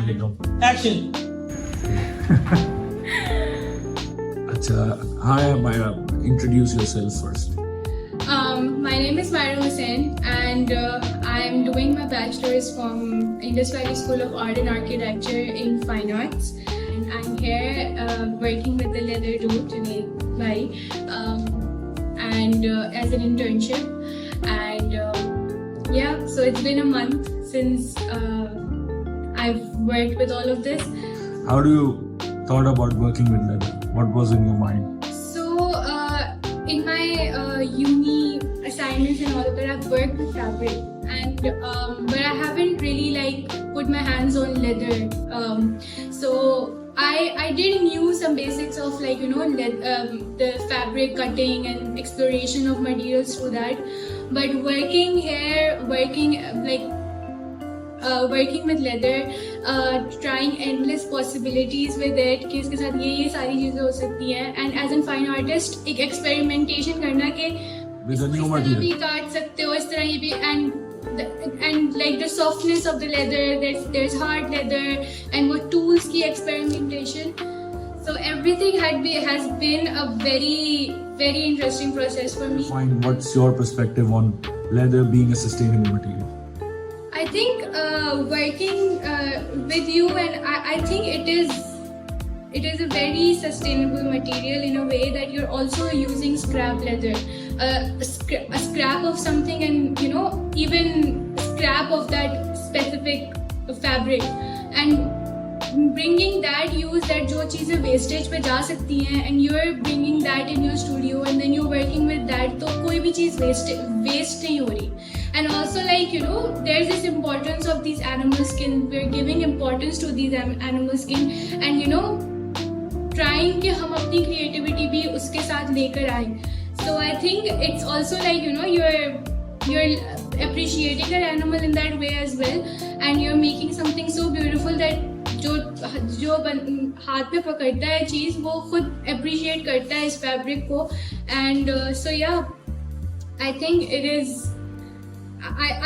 Action. Hi, Maira. Introduce yourself first. My name is Maira Husain, and I'm doing my bachelor's from Indus School of Art and Architecture in Fine Arts. And I'm here working with the leather dude today, and as an internship. And so it's been a month since I've worked with all of this. How do you thought about working with leather? What was in your mind? So in my uni assignments and all of that, I've worked with fabric, and but I haven't really put my hands on leather. So I did knew some basics of the fabric cutting and exploration of materials through that. But working here, working with leather, trying endless possibilities with it कि इसके साथ ये सारी चीजें हो सकती हैं, and as a fine artist एक experimentation करना कि With a new इस तरह material. भी काट सकते हो, इस तरह ये भी, and like the softness of the leather, there's hard leather, and what tools की experimentation. So everything has been a very, very interesting process for me. Fine. What's your perspective on leather being a sustainable material? I think working with you, and I think it is a very sustainable material in a way that you're also using scrap leather, a scrap of something, and even scrap of that specific fabric, and bringing that use that जो चीज़ें wastage पे जा सकती हैं, and you're bringing that in your studio, and then you're working with that, तो कोई भी चीज़ waste नहीं हो रही. And also there's this importance of these animal skin. We're giving importance to these animal skin, and trying कि हम अपनी creativity भी उसके साथ लेकर आएं. So I think it's also you're appreciating that animal in that way as well, and you're making something so beautiful that जो हाथ में पकड़ता है चीज़ वो खुद appreciate करता है इस fabric को. And so yeah, I think it is.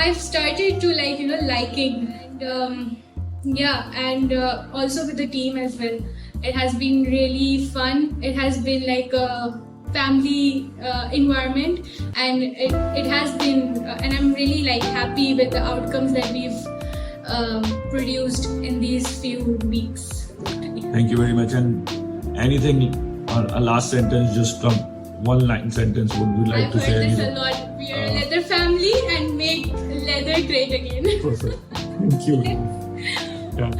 I've started to liking, and also with the team as well. It has been really fun. It has been like a family environment, and it has been, and I'm really happy with the outcomes that we've produced in these few weeks. Thank you very much. And anything, a last sentence, just from one line sentence, would you like I've to heard say? this a lot. We are a leather family and make leather great again. Perfect. Thank you. Yeah.